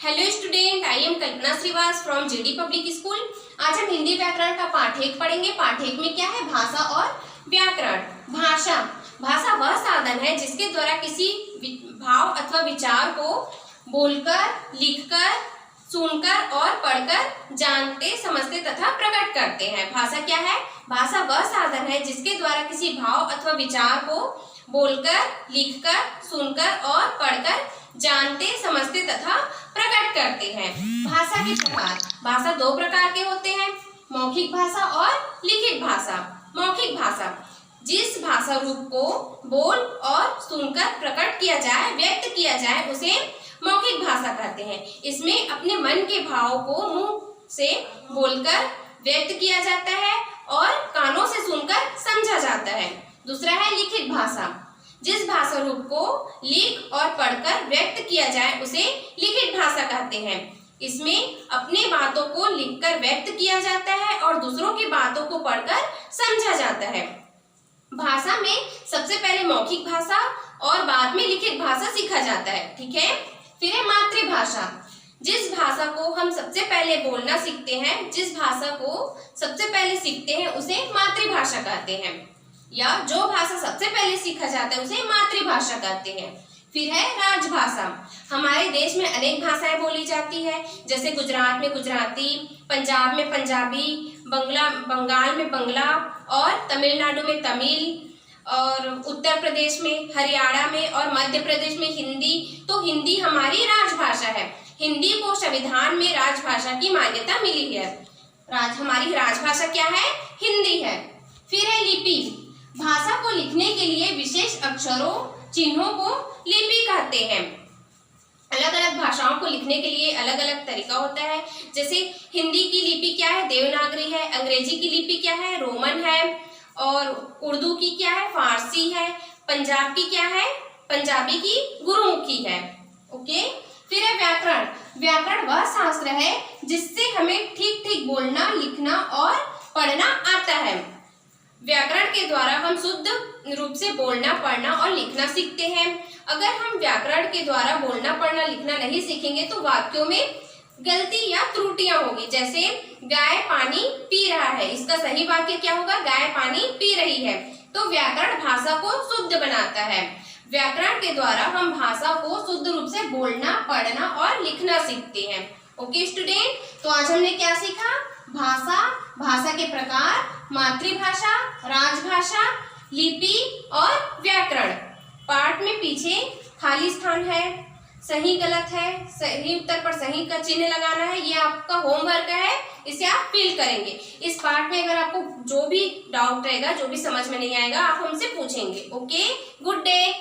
Hello student, I am Kalpana Shrivas from JD public school. आज हम हिंदी व्याकरण का पाठ 1 पढ़ेंगे। पाठ 1 में क्या है? भाषा और व्याकरण। भाषा भाषा वह साधन है जिसके द्वारा किसी भाव अथवा विचार को बोलकर, लिखकर, सुनकर और पढ़कर जानते, समझते तथा प्रकट करते हैं। भाषा क्या है? भाषा वह साधन है जिसके द्वारा किसी भाव अथवा विचार को बोलकर, लिखकर, सुनकर और पढ़कर जानते, समझते तथा प्रकट करते हैं। भाषा के प्रकार। भाषा 2 प्रकार के होते हैं, मौखिक भाषा और लिखित भाषा। मौखिक भाषा जिस भाषा रूप को बोल और सुनकर प्रकट किया जाए, व्यक्त किया जाए, उसे मौखिक भाषा कहते हैं। इसमें अपने मन के भाव को मुंह से बोलकर व्यक्त किया जाता है और कानों से सुनकर समझा जाता है। दूसरा है लिखित भाषा। जिस भाषा रूप को लिख और पढ़कर व्यक्त किया जाए उसे लिखित भाषा कहते हैं। इसमें अपने बातों को लिखकर व्यक्त किया जाता है और दूसरों की बातों को पढ़कर समझा जाता है। भाषा में सबसे पहले मौखिक भाषा और बाद में लिखित भाषा सीखा जाता है। ठीक है। फिर है मातृभाषा। जिस भाषा को हम सबसे पहले बोलना सीखते हैं, जिस भाषा को सबसे पहले सीखते हैं उसे मातृभाषा कहते हैं, या जो भाषा सबसे पहले सीखा जाता है उसे मातृभाषा कहते हैं। फिर है राजभाषा। हमारे देश में अनेक भाषाएं बोली जाती है, जैसे गुजरात में गुजराती, पंजाब में पंजाबी, बंगाल में बंगला और तमिलनाडु में तमिल, और उत्तर प्रदेश में, हरियाणा में और मध्य प्रदेश में हिंदी। तो हिंदी हमारी राजभाषा है। हिंदी को संविधान में राजभाषा की मान्यता मिली है। हमारी राजभाषा क्या है? हिंदी है। फिर है लिपि। भाषा को लिखने के लिए विशेष अक्षरों, चिन्हों को लिपि कहते हैं। अलग अलग भाषाओं को लिखने के लिए अलग अलग तरीका होता है। जैसे हिंदी की लिपि क्या है? देवनागरी है। अंग्रेजी की लिपि क्या है? रोमन है। और उर्दू की क्या है? फारसी है। पंजाब की क्या है? पंजाबी की गुरुमुखी है। ओके। फिर है व्याकरण। व्याकरण वह शास्त्र है जिससे हमें ठीक ठीक बोलना, लिखना और पढ़ना आता है। व्याकरण के द्वारा हम शुद्ध रूप से बोलना, पढ़ना और लिखना सीखते हैं। अगर हम व्याकरण के द्वारा बोलना, पढ़ना, लिखना नहीं सीखेंगे तो वाक्यों में गलती या त्रुटियां होगी। जैसे गाय पानी पी रहा है, इसका सही वाक्य क्या होगा? गाय पानी पी रही है। तो व्याकरण भाषा को शुद्ध बनाता है। व्याकरण के द्वारा हम भाषा को शुद्ध रूप से बोलना, पढ़ना और लिखना सीखते हैं। ओके स्टूडेंट, तो आज हमने क्या सीखा? भाषा, भाषा के प्रकार, मातृभाषा, राजभाषा, लिपि और व्याकरण। पाठ में पीछे खाली स्थान है, सही गलत है, सही उत्तर पर सही का चिन्ह लगाना है। ये आपका होमवर्क है, इसे आप फिल करेंगे। इस पाठ में अगर आपको जो भी डाउट रहेगा, जो भी समझ में नहीं आएगा, आप हमसे पूछेंगे। Okay, good day.